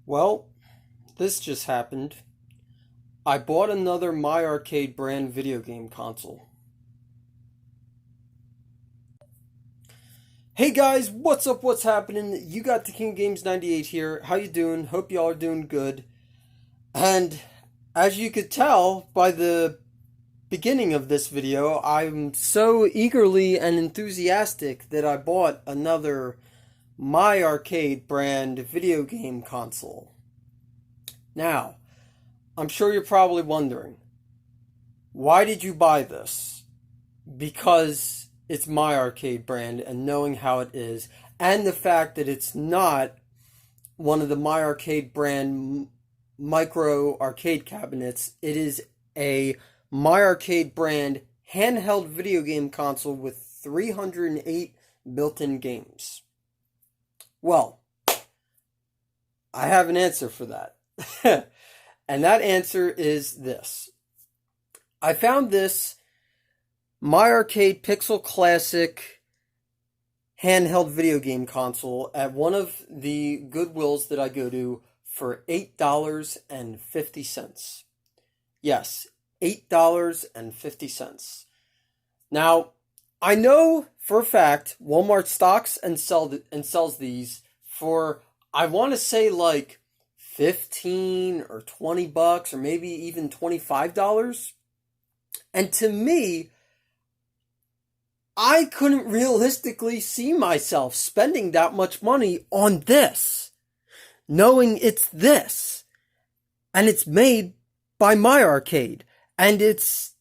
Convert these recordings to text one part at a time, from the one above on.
Well, this just happened. I bought another My Arcade brand video game console. Hey guys, what's up? What's happening? You got the King Games 98 here. How you doing? Hope y'all are doing good. And as you could tell by the beginning of this video, I'm so eagerly and enthusiastic that I bought another My Arcade brand video game console. Now, I'm sure you're probably wondering, why did you buy this? Because it's My Arcade brand and knowing how it is, and the fact that it's not one of the My Arcade brand micro arcade cabinets. It is a My Arcade brand handheld video game console with 308 built-in games. Well, I have an answer for that. And that answer is this. I found this My Arcade Pixel Classic handheld video game console at one of the Goodwills that I go to for $8.50. Yes, $8.50. Now, I know for a fact Walmart stocks and sells these for, I want to say, like 15 or 20 bucks or maybe even $25. And to me, I couldn't realistically see myself spending that much money on this, knowing it's this, and it's made by My Arcade, and it's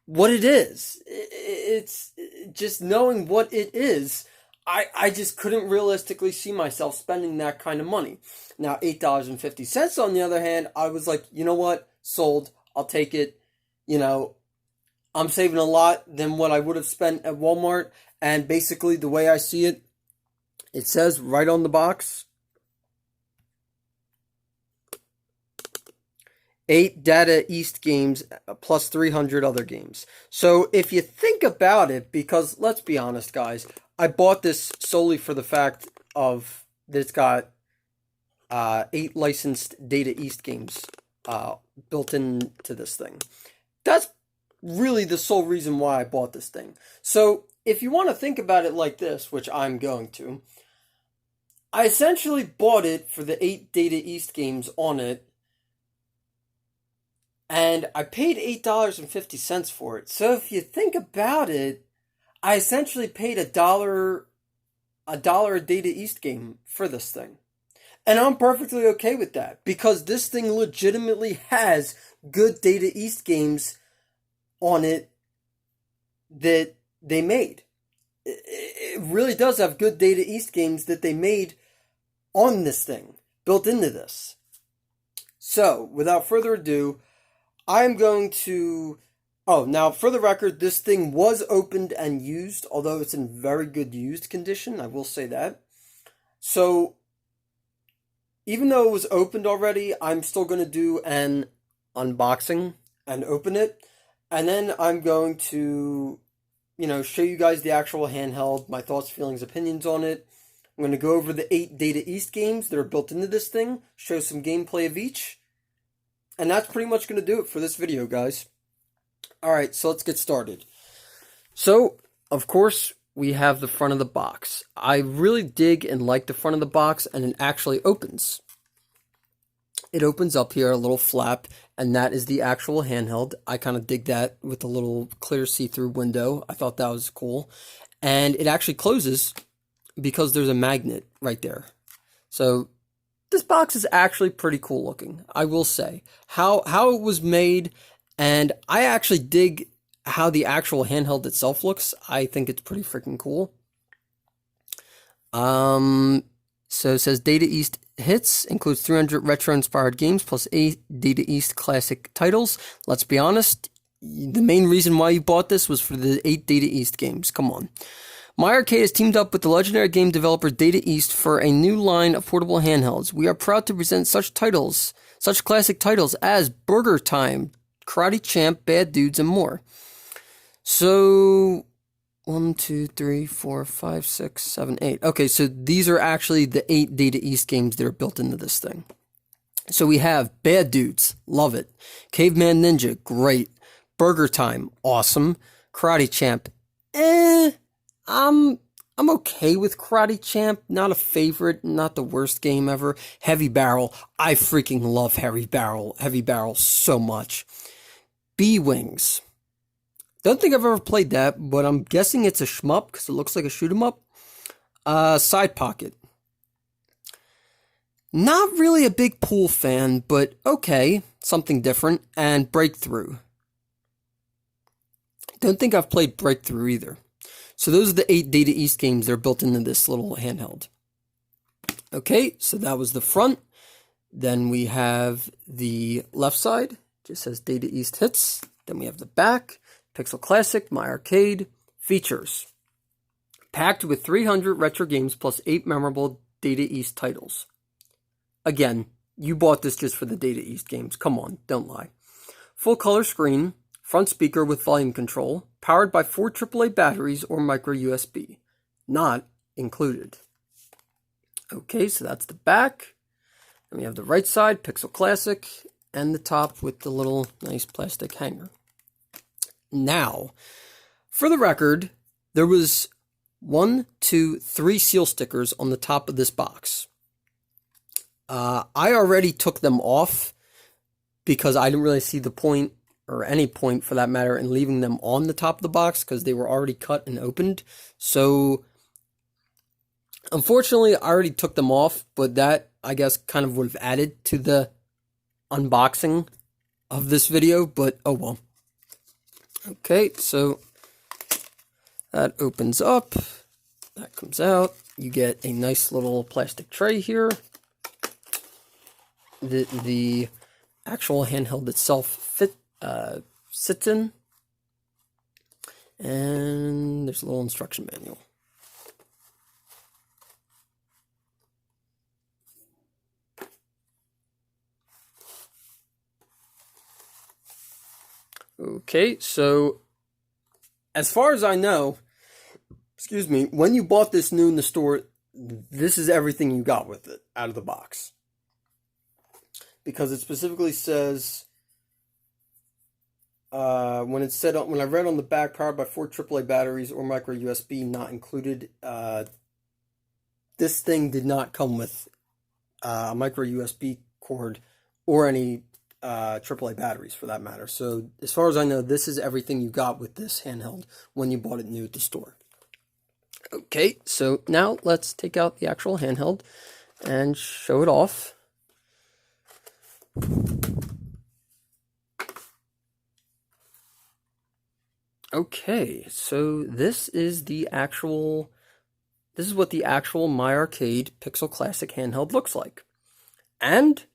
what it is. It's just knowing what it is. I just couldn't realistically see myself spending that kind of money. Now, $8.50 on the other hand, I was like, you know what? Sold. I'll take it. I'm saving a lot than what I would have spent at Walmart. And basically, the way I see it, it says right on the box, 8 Data East games plus 300 other games. So if you think about it, because let's be honest, guys, I bought this solely for the fact of that it's got 8 licensed Data East games built into this thing. That's really the sole reason why I bought this thing. So if you want to think about it like this, which I'm going to, I essentially bought it for the 8 Data East games on it, and I paid $8.50 for it. So if you think about it, I essentially paid a dollar a Data East game for this thing. And I'm perfectly okay with that, because this thing legitimately has good Data East games on it that they made. It really does have good Data East games that they made on this thing, built into this. So, without further ado, I'm going to... Oh, now, for the record, this thing was opened and used, although it's in very good used condition, I will say that. So, even though it was opened already, I'm still going to do an unboxing and open it. And then I'm going to, show you guys the actual handheld, my thoughts, feelings, opinions on it. I'm going to go over the 8 Data East games that are built into this thing, show some gameplay of each. And that's pretty much going to do it for this video, guys. Alright, so let's get started. So, of course, we have the front of the box. I really dig and like the front of the box, and it actually opens. It opens up here, a little flap, and that is the actual handheld. I kind of dig that with the little clear see-through window. I thought that was cool. And it actually closes because there's a magnet right there. So this box is actually pretty cool looking, I will say. How it was made, and I actually dig how the actual handheld itself looks. I think it's pretty freaking cool. So it says Data East hits, includes 300 retro-inspired games plus 8 Data East classic titles. Let's be honest, the main reason why you bought this was for the 8 Data East games. Come on. My Arcade has teamed up with the legendary game developer Data East for a new line of portable handhelds. We are proud to present such classic titles as Burger Time, Karate Champ, Bad Dudes, and more. So, 1, 2, 3, 4, 5, 6, 7, 8. Okay, so these are actually the 8 Data East games that are built into this thing. So we have Bad Dudes, love it. Caveman Ninja, great. Burger Time, awesome. Karate Champ, I'm okay with Karate Champ. Not a favorite, not the worst game ever. Heavy Barrel, I freaking love Heavy Barrel so much. Bwings. Don't think I've ever played that, but I'm guessing it's a shmup because it looks like a shoot 'em up. Side Pocket. Not really a big pool fan, but okay, something different. And Breakthrough. Don't think I've played Breakthrough either. So those are the 8 Data East games that are built into this little handheld. Okay, so that was the front. Then we have the left side, just says Data East Hits. Then we have the back, Pixel Classic, My Arcade, features. Packed with 300 retro games plus 8 memorable Data East titles. Again, you bought this just for the Data East games. Come on, don't lie. Full color screen, front speaker with volume control, powered by 4 AAA batteries or micro USB. Not included. Okay, so that's the back. Then we have the right side, Pixel Classic, and the top with the little nice plastic hanger. Now, for the record, there was 1, 2, 3 seal stickers on the top of this box. I already took them off because I didn't really see the point, or any point for that matter, in leaving them on the top of the box because they were already cut and opened. So, unfortunately, I already took them off, but that, I guess, kind of would have added to the unboxing of this video, but oh well. Okay, so that opens up, that comes out, you get a nice little plastic tray here. The actual handheld itself sits in, and there's a little instruction manual. Okay, so as far as I know, excuse me, when you bought this new in the store, this is everything you got with it out of the box. Because it specifically says, when I read on the back, powered by 4 AAA batteries or micro USB, not included, this thing did not come with a micro USB cord or any AAA batteries for that matter. So as far as I know, this is everything you got with this handheld when you bought it new at the store. Okay, so now let's take out the actual handheld and show it off. Okay, so this is what the actual My Arcade Pixel Classic handheld looks like. And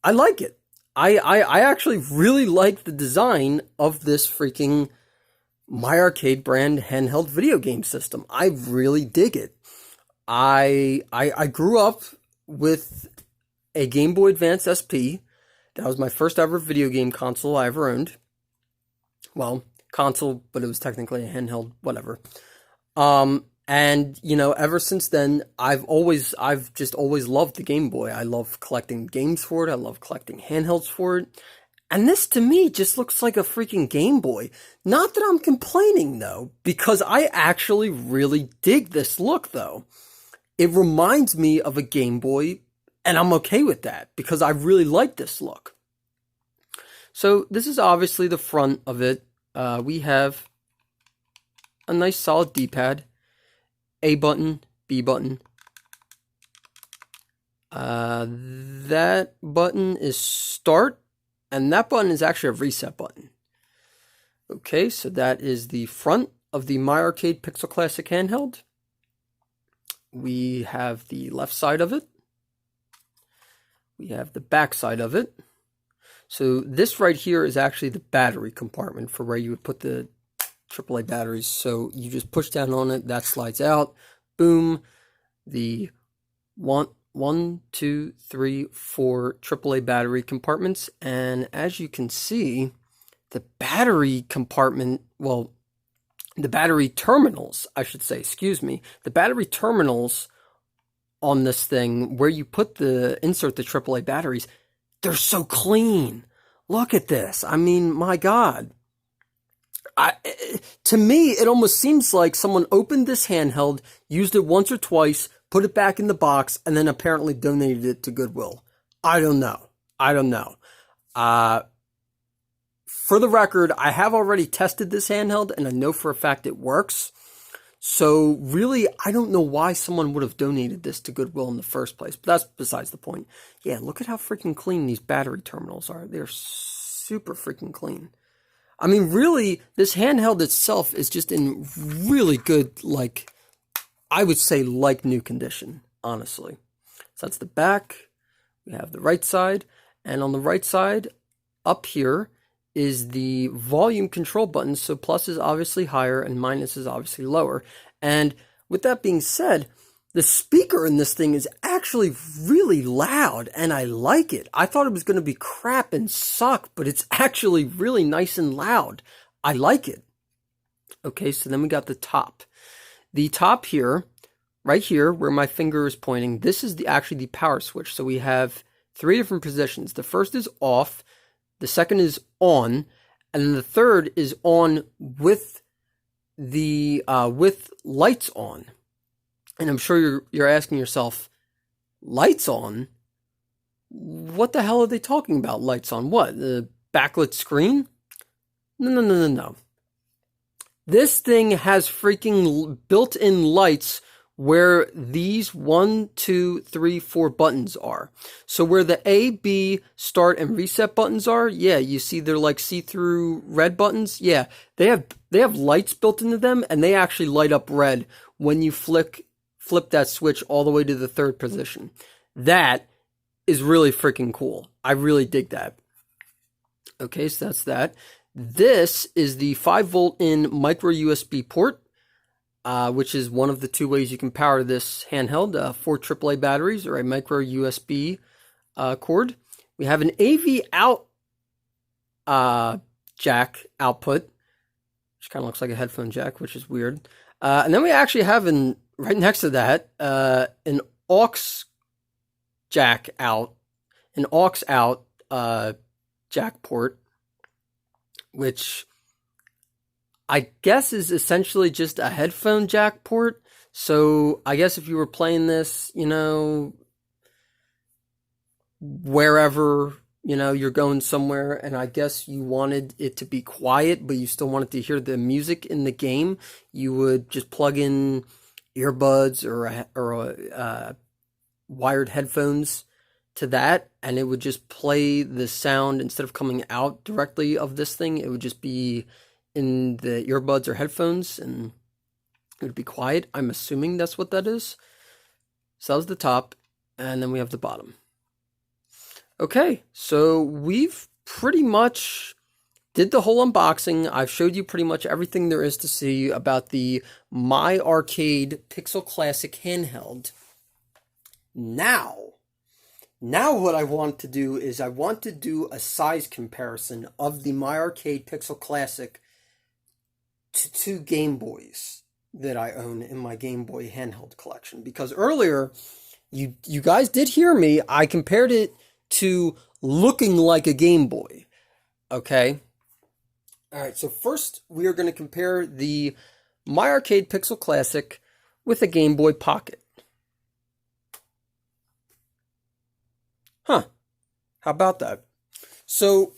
I like it. I actually really like the design of this freaking My Arcade brand handheld video game system. I really dig it. I grew up with a Game Boy Advance SP. That was my first ever video game console I ever owned. Well, console, but it was technically a handheld, whatever. And, you know, ever since then, I've just always loved the Game Boy. I love collecting games for it. I love collecting handhelds for it. And this, to me, just looks like a freaking Game Boy. Not that I'm complaining, though, because I actually really dig this look, though. It reminds me of a Game Boy, and I'm okay with that, because I really like this look. So, this is obviously the front of it. We have a nice solid D-pad. A button, B button. That button is start, and that button is actually a reset button. Okay, so that is the front of the My Arcade Pixel Classic handheld. We have the left side of it. We have the back side of it. So this right here is actually the battery compartment for where you would put the AAA batteries. So you just push down on it, that slides out. Boom. The 1, 2, 3, 4 AAA battery compartments. And as you can see, the battery compartment, well, the battery terminals, I should say, excuse me, the battery terminals on this thing where you put insert the AAA batteries, they're so clean. Look at this. I mean, my God. To me, it almost seems like someone opened this handheld, used it once or twice, put it back in the box, and then apparently donated it to Goodwill. I don't know. For the record, I have already tested this handheld, and I know for a fact it works. So really, I don't know why someone would have donated this to Goodwill in the first place, but that's besides the point. Yeah, look at how freaking clean these battery terminals are. They're super freaking clean. I mean, really, this handheld itself is just in really good, like, I would say like new condition, honestly. So that's the back. We have the right side. And on the right side, up here, is the volume control button. So plus is obviously higher and minus is obviously lower. And with that being said, the speaker in this thing is actually really loud, and I like it. I thought it was going to be crap and suck, but it's actually really nice and loud. I like it. Okay, so then we got the top. The top here, right here, where my finger is pointing, this is actually the power switch. So we have 3 different positions. The first is off, the second is on, and then the third is on with the with lights on. And I'm sure you're asking yourself, lights on? What the hell are they talking about? Lights on what? The backlit screen? No. This thing has freaking built-in lights where these 1, 2, 3, 4 buttons are. So where the A, B, start, and reset buttons are, yeah, you see they're like see-through red buttons. Yeah, they have lights built into them, and they actually light up red when you flip that switch all the way to the third position. That is really freaking cool. I really dig that. Okay, so that's that. This is the 5-volt in micro USB port, which is one of the 2 ways you can power this handheld, 4 AAA batteries or a micro USB cord. We have an AV out jack output, which kind of looks like a headphone jack, which is weird. And then we actually have right next to that, an aux jack out, an aux out jack port, which I guess is essentially just a headphone jack port. So I guess if you were playing this, wherever, you're going somewhere, and I guess you wanted it to be quiet, but you still wanted to hear the music in the game, you would just plug in earbuds or wired headphones to that, and it would just play the sound instead of coming out directly of this thing. It would just be in the earbuds or headphones, and it would be quiet. I'm assuming that's what that is. So that was the top, and then we have the bottom. Okay, so we've pretty much did the whole unboxing. I've showed you pretty much everything there is to see about the My Arcade Pixel Classic handheld. Now what I want to do is I want to do a size comparison of the My Arcade Pixel Classic to 2 Game Boys that I own in my Game Boy handheld collection. Because earlier, you guys did hear me, I compared it to looking like a Game Boy. Okay? Alright, so first we are going to compare the My Arcade Pixel Classic with a Game Boy Pocket. Huh. How about that? So,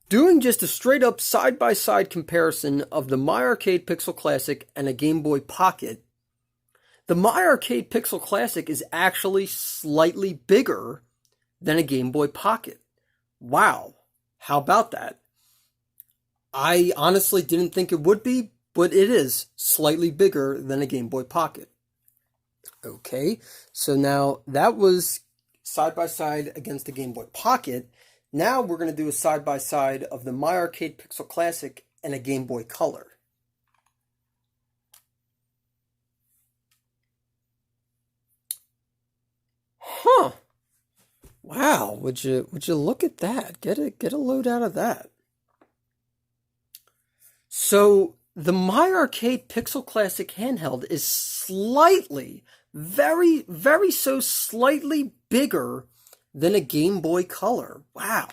doing just a straight up side-by-side comparison of the My Arcade Pixel Classic and a Game Boy Pocket, the My Arcade Pixel Classic is actually slightly bigger than a Game Boy Pocket. Wow. How about that? I honestly didn't think it would be, but it is slightly bigger than a Game Boy Pocket. Okay, so now that was side-by-side against the Game Boy Pocket. Now we're going to do a side-by-side of the My Arcade Pixel Classic and a Game Boy Color. Huh. Wow, would you look at that? Get a load out of that. So the My Arcade Pixel Classic handheld is slightly, very, very so slightly bigger than a Game Boy Color. Wow.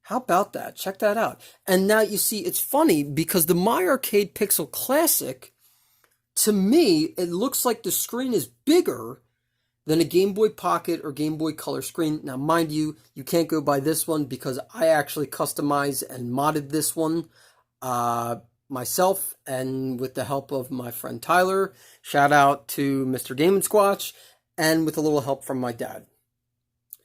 How about that? Check that out. And now you see, it's funny because the My Arcade Pixel Classic, to me, it looks like the screen is bigger than a Game Boy Pocket or Game Boy Color screen. Now, mind you, you can't go by this one because I actually customized and modded this one myself, and with the help of my friend Tyler. Shout out to Mr. Game & Squatch, and with a little help from my dad.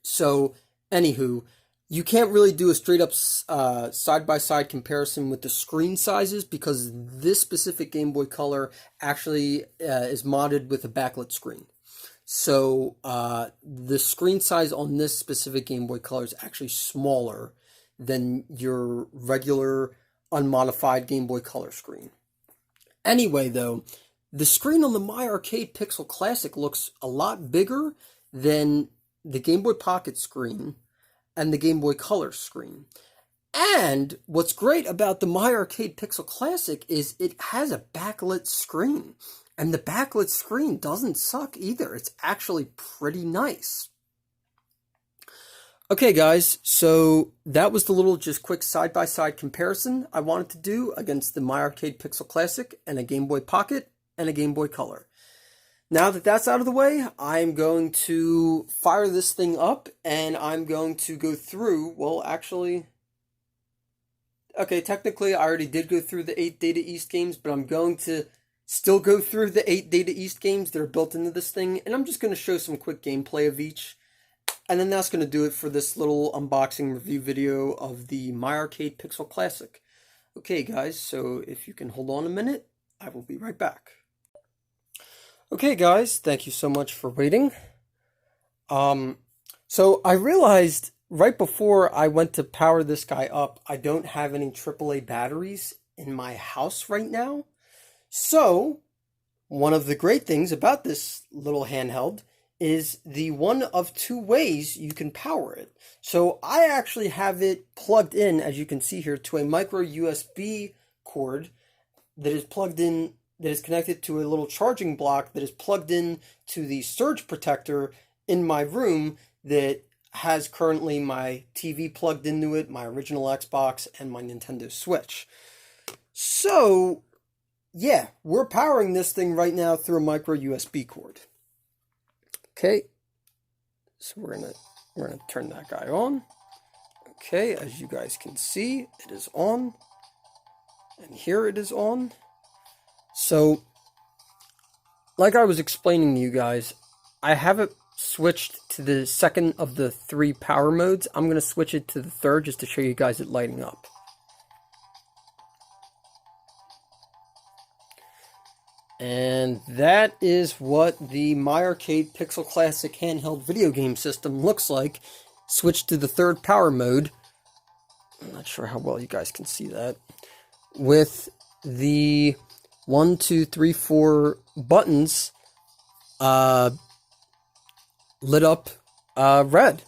So, anywho, you can't really do a straight up side-by-side comparison with the screen sizes because this specific Game Boy Color actually is modded with a backlit screen. So the screen size on this specific Game Boy Color is actually smaller than your regular unmodified Game Boy Color screen. Anyway, though, the screen on the My Arcade Pixel Classic looks a lot bigger than the Game Boy Pocket screen and the Game Boy Color screen. And what's great about the My Arcade Pixel Classic is it has a backlit screen. And the backlit screen doesn't suck either. It's actually pretty nice. Okay, guys, so that was the little just quick side-by-side comparison I wanted to do against the My Arcade Pixel Classic and a Game Boy Pocket and a Game Boy Color. Now that that's out of the way, I'm going to fire this thing up and I'm going to go through, well, actually, okay, technically I already did go through the 8 Data East games, but I'm going to still go through the 8 Data East games that are built into this thing, and I'm just going to show some quick gameplay of each. And then that's going to do it for this little unboxing review video of the My Arcade Pixel Classic. Okay, guys, so if you can hold on a minute, I will be right back. Okay, guys, thank you so much for waiting. So I realized right before I went to power this guy up, I don't have any AAA batteries in my house right now. So, one of the great things about this little handheld is the one of two ways you can power it. So, I actually have it plugged in, as you can see here, to a micro USB cord that is plugged in, that is connected to a little charging block that is plugged in to the surge protector in my room that has currently my TV plugged into it, my original Xbox, and my Nintendo Switch. So, yeah, we're powering this thing right now through a micro USB cord. Okay, so we're gonna turn that guy on. Okay, as you guys can see, it is on, and here it is on. So, like I was explaining to you guys, I have it switched to the second of the 3 power modes. I'm gonna switch it to the third just to show you guys it lighting up. And that is what the My Arcade Pixel Classic handheld video game system looks like, switched to the 3rd power mode. I'm not sure how well you guys can see that. With the 1, 2, 3, 4 buttons lit up red.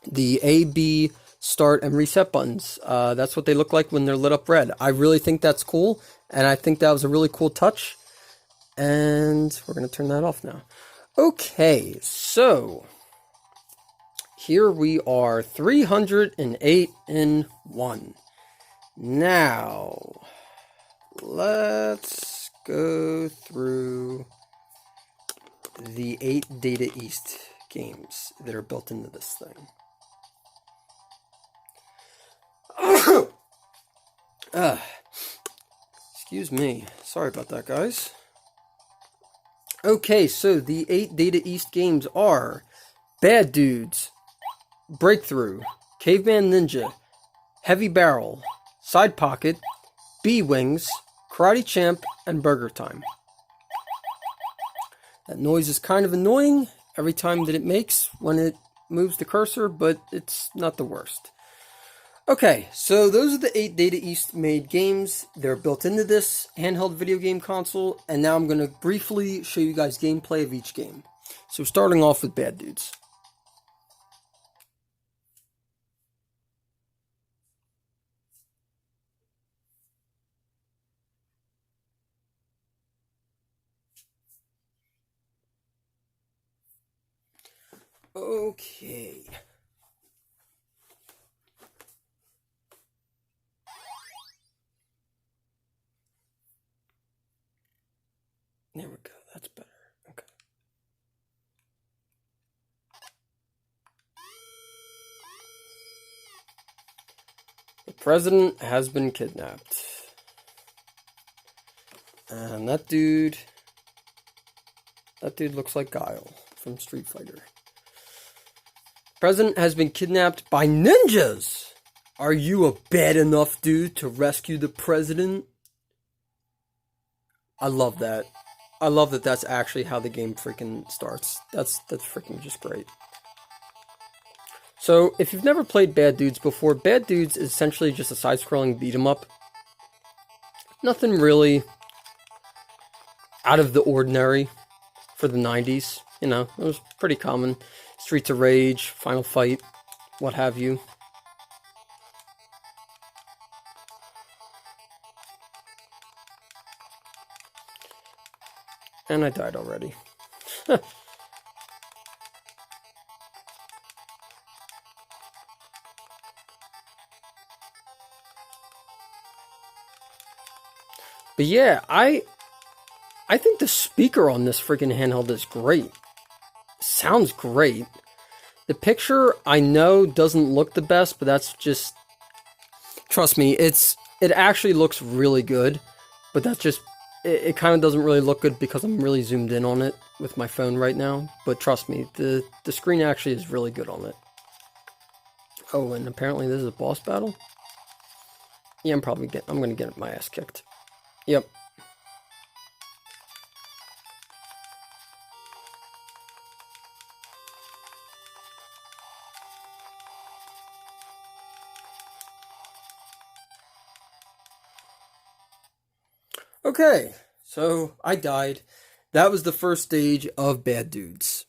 The A, B, start, and reset buttons. That's what they look like when they're lit up red. I really think that's cool, and I think that was a really cool touch. And we're going to turn that off now. Okay, so here we are, 308 in 1. Now, let's go through the 8 Data East games that are built into this thing. Excuse me. Sorry about that, guys. Okay, so the 8 Data East games are Bad Dudes, Breakthrough, Caveman Ninja, Heavy Barrel, Side Pocket, Bwings, Karate Champ, and Burger Time. That noise is kind of annoying every time that it makes when it moves the cursor, but it's not the worst. Okay, so those are the 8 Data East made games. They're built into this handheld video game console, and now I'm going to briefly show you guys gameplay of each game. So starting off with Bad Dudes. Okay. There we go. That's better. Okay. The president has been kidnapped. And that dude looks like Guile from Street Fighter. President has been kidnapped by ninjas. Are you a bad enough dude to rescue the president? I love that. I love that that's actually how the game freaking starts. That's freaking just great. So, if you've never played Bad Dudes before, Bad Dudes is essentially just a side-scrolling beat-em-up. Nothing really out of the ordinary for the 90s. You know, it was pretty common. Streets of Rage, Final Fight, what have you. And I died already. But yeah, I think the speaker on this freaking handheld is great. Sounds great. The picture, I know, doesn't look the best, but that's just... Trust me, it actually looks really good, but that's just... It kind of doesn't really look good because I'm really zoomed in on it with my phone right now. But trust me, the screen actually is really good on it. Oh, and apparently this is a boss battle? Yeah, I'm gonna get my ass kicked. Yep. Okay, so I died. That was the first stage of Bad Dudes.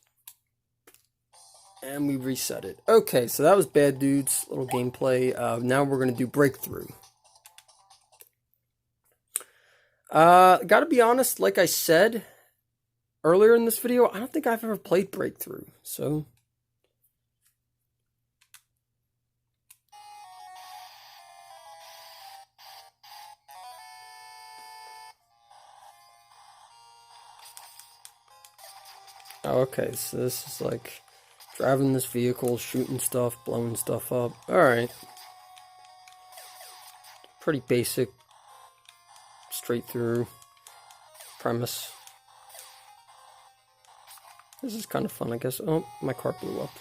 And we reset it. Okay, so that was Bad Dudes, little gameplay. Now we're going to do Breakthrough. Gotta be honest, like I said earlier in this video, I don't think I've ever played Breakthrough, so... Oh, okay, so this is like driving this vehicle, shooting stuff, blowing stuff up. Alright. Pretty basic, straight through premise. This is kind of fun, I guess. Oh, my car blew up.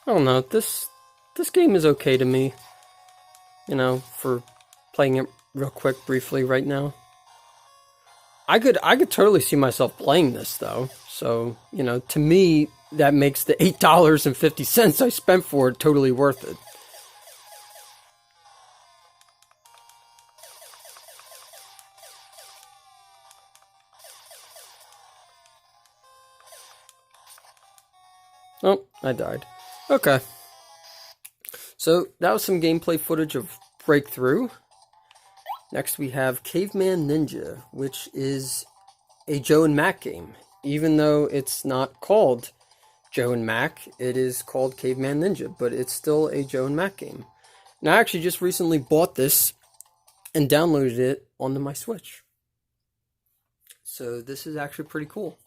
I don't know, this game is okay to me. You know, for playing it real quick, briefly right now. I could totally see myself playing this though. So, you know, to me, that makes the $8.50 I spent for it totally worth it. Oh, I died. Okay. So, that was some gameplay footage of Breakthrough. Next we have Caveman Ninja, which is a Joe and Mac game. Even though it's not called Joe and Mac, it is called Caveman Ninja, but it's still a Joe and Mac game. And I actually just recently bought this and downloaded it onto my Switch. So this is actually pretty cool.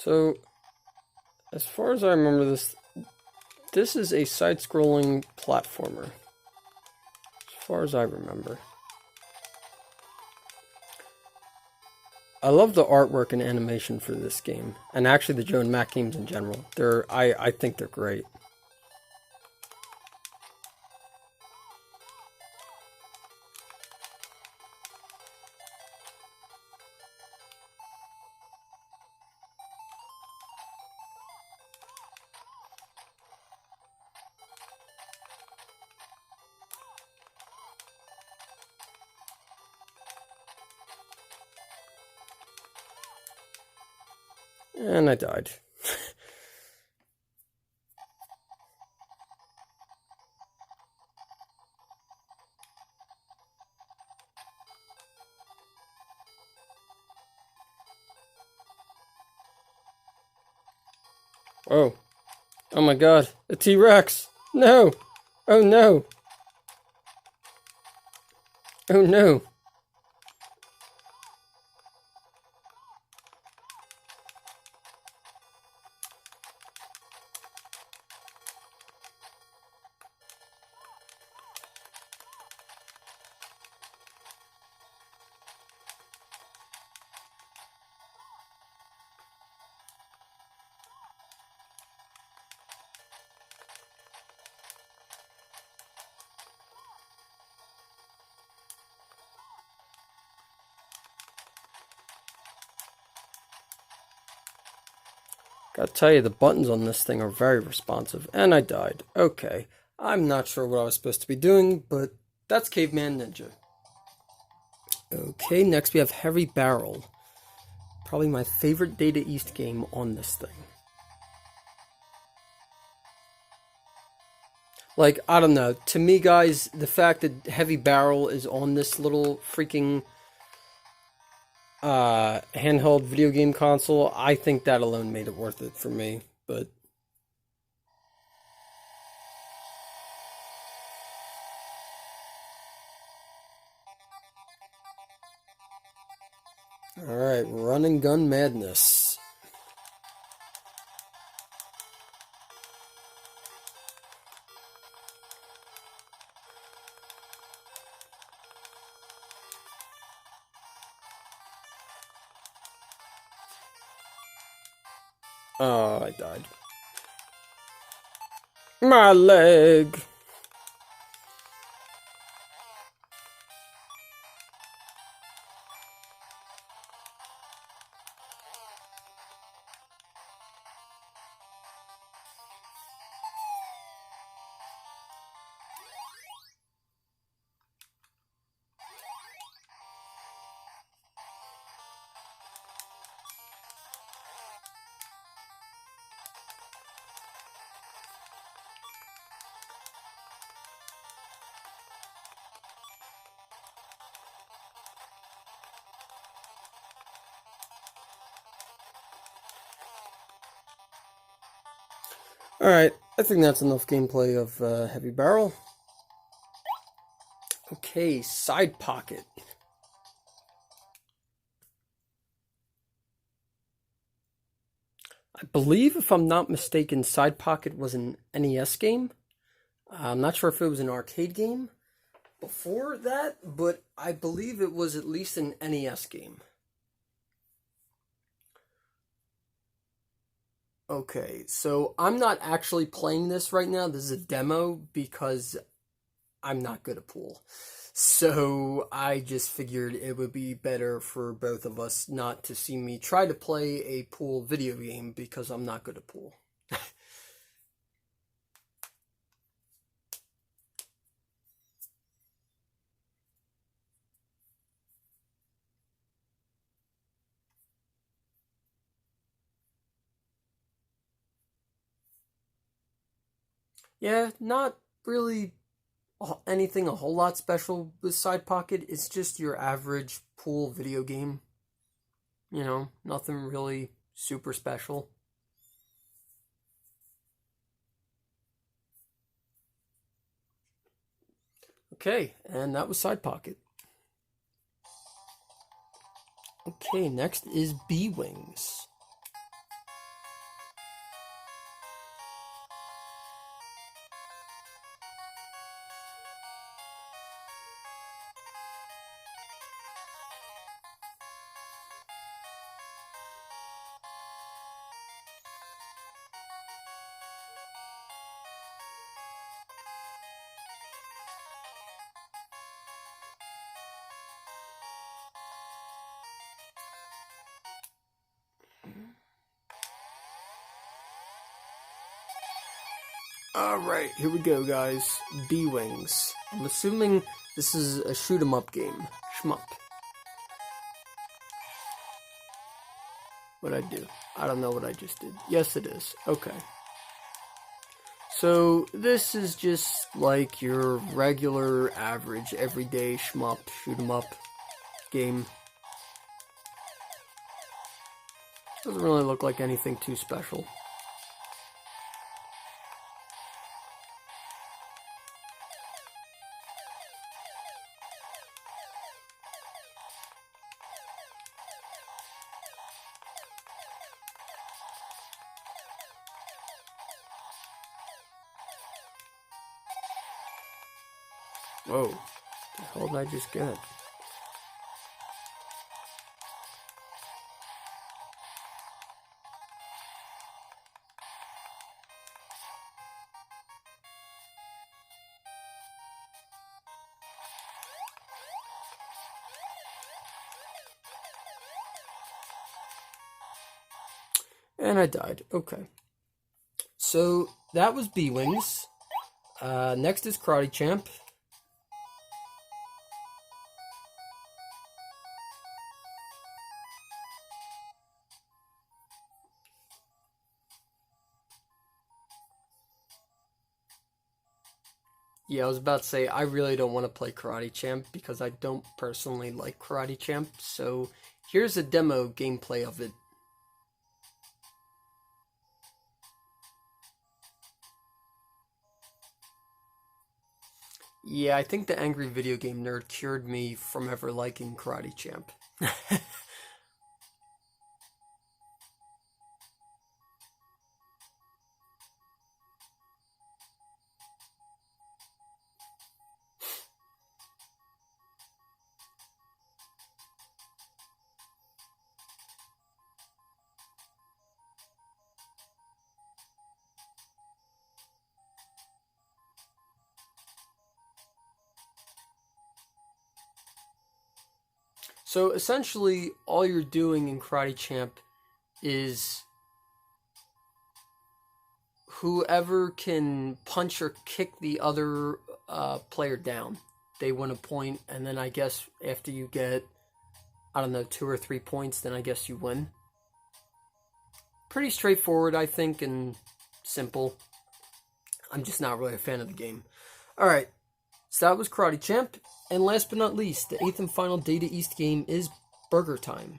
So, as far as I remember this is a side-scrolling platformer. As far as I remember. I love the artwork and animation for this game, and actually the Joe and Mac games in general. I think they're great. And I died. Oh. Oh my god. A T-Rex. No. Oh no. Oh no. Gotta tell you, the buttons on this thing are very responsive. And I died. Okay. I'm not sure what I was supposed to be doing, but that's Caveman Ninja. Okay, next we have Heavy Barrel. Probably my favorite Data East game on this thing. Like, I don't know. To me, guys, the fact that Heavy Barrel is on this little freaking handheld video game console, I think that alone made it worth it for me. But alright, Run and Gun Madness. Oh, I died. My leg! Alright, I think that's enough gameplay of Heavy Barrel. Okay, Side Pocket. I believe, if I'm not mistaken, Side Pocket was an NES game. I'm not sure if it was an arcade game before that, but I believe it was at least an NES game. Okay, so I'm not actually playing this right now. This is a demo because I'm not good at pool. So I just figured it would be better for both of us not to see me try to play a pool video game because I'm not good at pool. Yeah, not really anything a whole lot special with Side Pocket. It's just your average pool video game. You know, nothing really super special. Okay, and that was Side Pocket. Okay, next is Bwings. Alright, here we go, guys. Bwings. I'm assuming this is a shoot 'em up game. Shmup. What'd I do? I don't know what I just did. Yes, it is. Okay. So this is just like your regular, average, everyday shmup, shoot 'em up game. Doesn't really look like anything too special. Whoa, what the hell did I just get? And I died. Okay. So that was Bwings. Next is Karate Champ. Yeah, I was about to say, I really don't want to play Karate Champ because I don't personally like Karate Champ. So here's a demo gameplay of it. Yeah, I think the angry video game nerd cured me from ever liking Karate Champ. So essentially, all you're doing in Karate Champ is whoever can punch or kick the other player down, they win a point, and then I guess after you get, I don't know, 2 or 3 points, then I guess you win. Pretty straightforward, I think, and simple. I'm just not really a fan of the game. Alright, so that was Karate Champ. And last but not least, the 8th and final Data East game is Burger Time.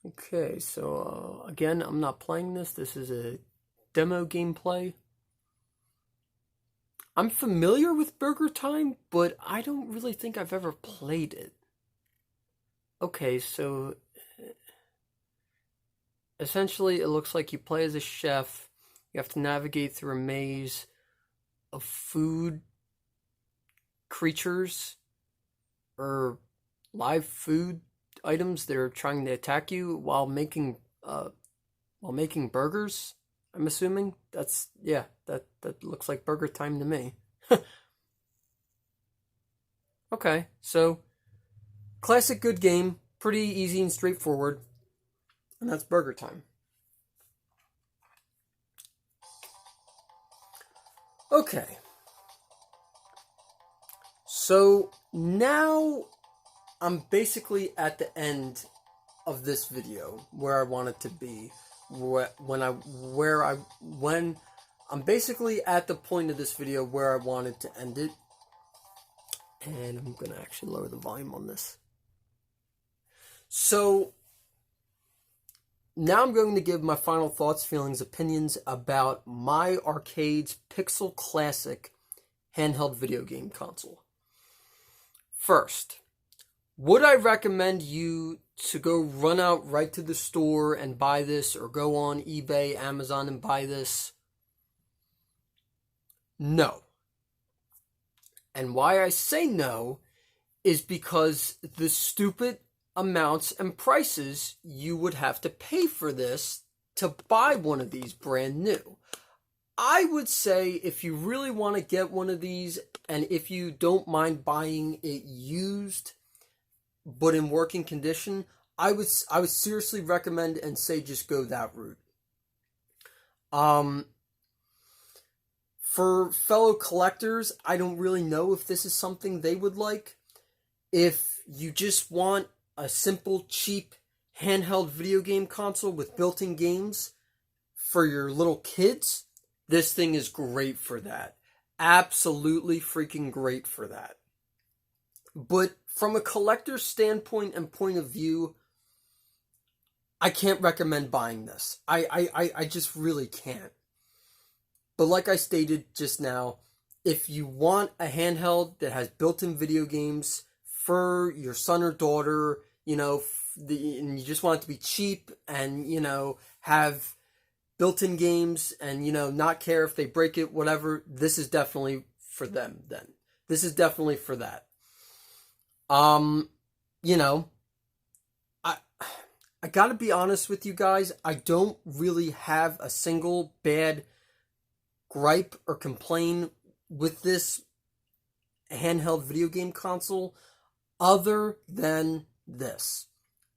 Okay, so again, I'm not playing this. This is a demo gameplay. I'm familiar with Burger Time, but I don't really think I've ever played it. Okay, so essentially it looks like you play as a chef. You have to navigate through a maze of food creatures or live food items that are trying to attack you while making burgers. I'm assuming that's, yeah, that looks like Burger Time to me. Okay, so classic good game, pretty easy and straightforward, and that's Burger Time. Okay, so now I'm basically at the end of this video where I want it to be. When I'm basically at the point of this video where I wanted to end it. And I'm gonna actually lower the volume on this. So now I'm going to give my final thoughts, feelings, opinions about my arcade's Pixel Classic handheld video game console. First, would I recommend you to go run out right to the store and buy this, or go on eBay, Amazon and buy this? No. And why I say no is because the stupid amounts and prices you would have to pay for this to buy one of these brand new. I would say if you really want to get one of these, and if you don't mind buying it used but in working condition, I would seriously recommend and say just go that route. Um, for fellow collectors, I don't really know if this is something they would like. If you just want a simple, cheap, handheld video game console with built-in games for your little kids, this thing is great for that. Absolutely freaking great for that. But from a collector's standpoint and point of view, I can't recommend buying this. I just really can't. But like I stated just now, if you want a handheld that has built-in video games for your son or daughter, and you just want it to be cheap and, have built-in games and, not care if they break it, whatever, this is definitely for them then. This is definitely for that. You know, I I gotta be honest with you guys, I don't really have a single bad gripe or complaint with this handheld video game console other than this.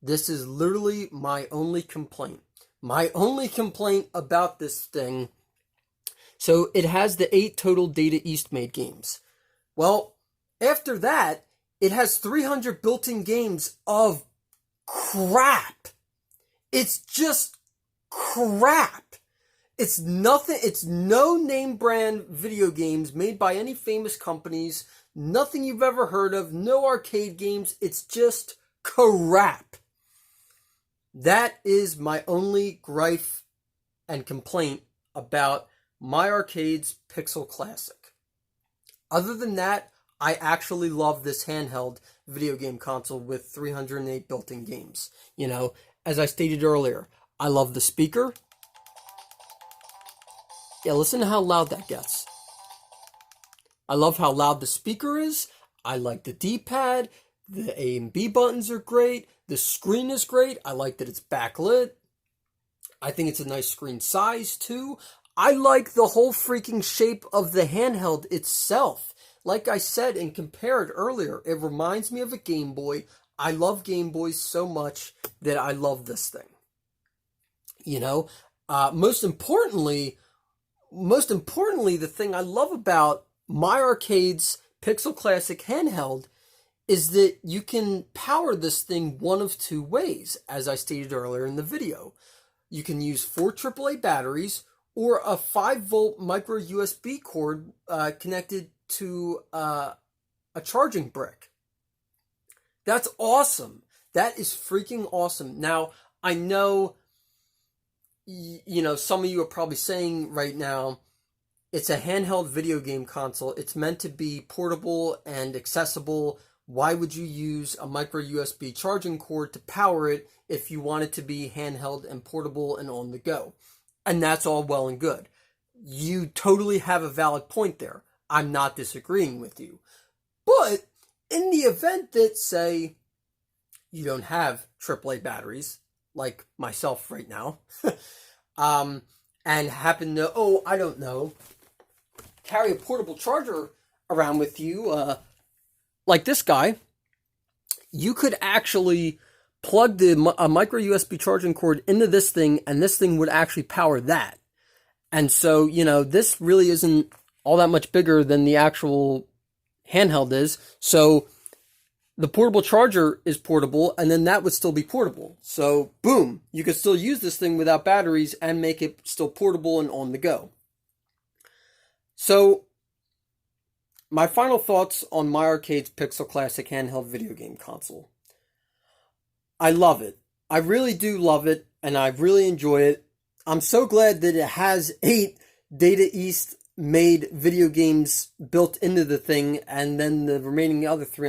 This is literally my only complaint. My only complaint about this thing. So it has the 8 total Data East made games. Well, after that, it has 300 built-in games of crap. It's just crap. It's nothing, it's no name brand video games made by any famous companies, nothing you've ever heard of, no arcade games, it's just crap. That is my only gripe and complaint about My Arcade's Pixel Classic. Other than that, I actually love this handheld video game console with 308 built-in games. As I stated earlier, I love the speaker. Yeah, listen to how loud that gets. I love how loud the speaker is. I like the D-pad. The A and B buttons are great. The screen is great. I like that it's backlit. I think it's a nice screen size, too. I like the whole freaking shape of the handheld itself. Like I said and compared earlier, it reminds me of a Game Boy. I love Game Boys so much that I love this thing. Most importantly, the thing I love about My Arcade's Pixel Classic handheld is that you can power this thing one of two ways, as I stated earlier in the video. You can use 4 AAA batteries or a 5-volt micro USB cord connected to a charging brick. That's awesome. That is freaking awesome. Now, I know, some of you are probably saying right now, it's a handheld video game console. It's meant to be portable and accessible. Why would you use a micro USB charging cord to power it if you want it to be handheld and portable and on the go? And that's all well and good. You totally have a valid point there. I'm not disagreeing with you. But in the event that, say, you don't have AAA batteries, like myself right now, and happen to, I don't know, carry a portable charger around with you, like this guy, you could actually plug a micro USB charging cord into this thing, and this thing would actually power that. And so, this really isn't all that much bigger than the actual handheld is. So the portable charger is portable, and then that would still be portable. So boom, you could still use this thing without batteries and make it still portable and on the go. So my final thoughts on My Arcade's Pixel Classic handheld video game console. I love it. I really do love it, and I really enjoy it. I'm so glad that it has 8 Data East made video games built into the thing, and then the remaining other 3